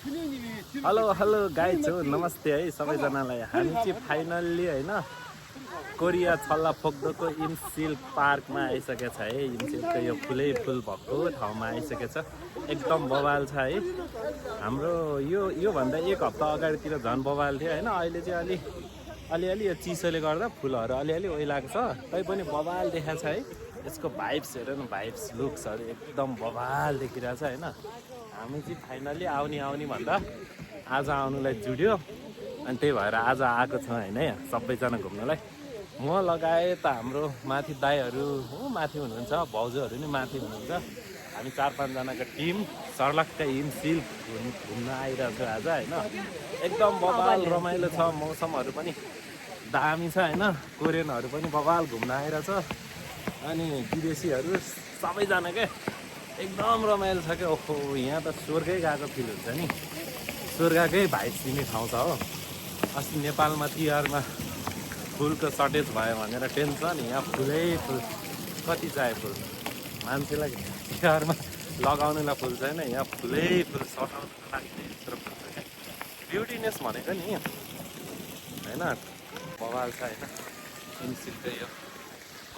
Hello hello guys हो नमस्ते है सबैजनालाई। हामी चाहिँ फाइनल्ली होइन कोरिया छल्ला फोक्दोको इम्सिल पार्कमा आइसकेको छ है। इम्सिलको यो फुलै फुल भएको ठाउँमा आइसकेको छ। एकदम बवाल छ है। हाम्रो योभन्दा एक हप्ता अगाडितिर झन् बवाल थियो होइन। अहिले चाहिँ अलिअलि यो चिसोले गर्दा फुलहरू अलिअलि ओइलाको छ, तैपनि बवाल देखाएको छ है। यसको भाइब्स हेर न, भाइब्स लुक्सहरू एकदम बवाल देखिरहेछ होइन। हामी चाहिँ फाइनल्ली आउने भन्दा आज आउनुलाई जुड्यो, अनि त्यही भएर आज आएको छ होइन यहाँ सबैजना घुम्नलाई। म लगायत हाम्रो माथि दाईहरू हो माथि हुनुहुन्छ, भाउजूहरू नि माथि हुनुहुन्छ। हामी 4-5 जनाको टिम सर्लक्क इम्सिल घुम्न आइरहेको छ आज होइन। एकदम बवाल रमाइलो छ, मौसमहरू पनि दामी छ होइन। कोरियनहरू पनि बवाल घुम्न आइरहेछ, अनि विदेशीहरू सबैजना क्या एकदम रमाइलो छ क्या। ओहो, यहाँ त स्वर्गै गएको फिल हुन्छ नि, स्वर्गकै भाइब्स दिने ठाउँ छ हो। अस्ति नेपालमा तिहारमा फुलको सर्टेज भयो भनेर टेन्सन, यहाँ फुलै फुल। कति चाहियो फुल मान्छेलाई? तिहारमा लगाउनुलाई फुल छैन, यहाँ फुलै फुल सटाउनुको लागि यत्रो फुल छ क्या। ब्युटिनेस भनेको नि होइन, बवाल छ होइन। इन्सिलको यो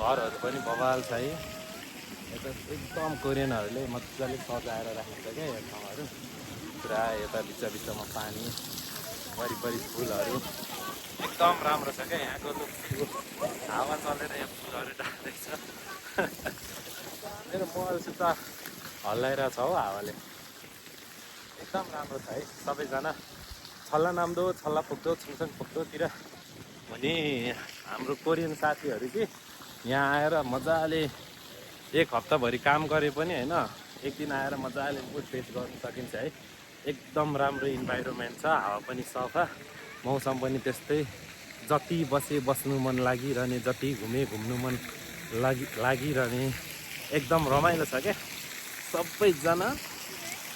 घरहरू पनि बवाल छ है। यता एकदम कोरियनहरूले मजाले सजाएर राखेको छ क्या यो ठाउँहरू। पुरा यता बिचमा पानी, वरिपरि फुलहरू एकदम राम्रो छ क्या। यहाँको हावा चलेर यहाँ फुलहरू डाल्दैछ। मेरो मोबाइलसित हल्लाइरहेको छ हौ हावाले। एकदम राम्रो छ है। सबैजना छल्ला नाम्दो, छल्ला फोक्दो, छिङछङ फोक्दोतिर भने हाम्रो कोरियन साथीहरू चाहिँ यहाँ आएर मजाले एक हप्ताभरि काम गरे पनि होइन, एक दिन आएर मजाले मुड फ्रेस गर्न सकिन्छ है। एकदम राम्रो इन्भाइरोमेन्ट छ, हावा पनि सफा, मौसम पनि त्यस्तै। जति बस्नु मन लागिरहने, जति घुम्नु मन लागिरहने, एकदम रमाइलो छ क्या। सबैजना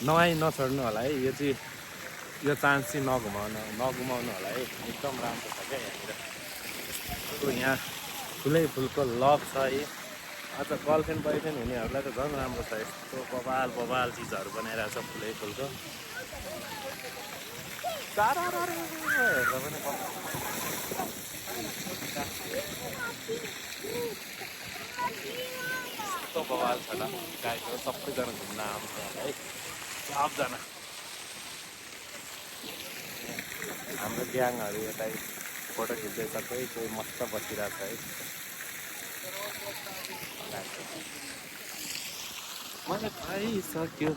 नछोड्नु होला है। यो चान्स चाहिँ नगुमाउनु होला है। एकदम राम्रो छ क्या यहाँनिर। यहाँ फुलै फुलको लभ छ है। अझ गर्लफ्रेन्ड बोयफ्रेन्ड हुनेहरूलाई त झन् राम्रो छ। यस्तो बवाल चिजहरू बनाइरहेको छ फुलै फुलको। यस्तो बवाल छ त गाईको। सबैजना घुम्न आउँछ है, सबजना। हाम्रो ग्याङहरू यता फोटो खिच्दैछ, कोही मस्त बसिरहेको छ है। मैले खाइसक्यो।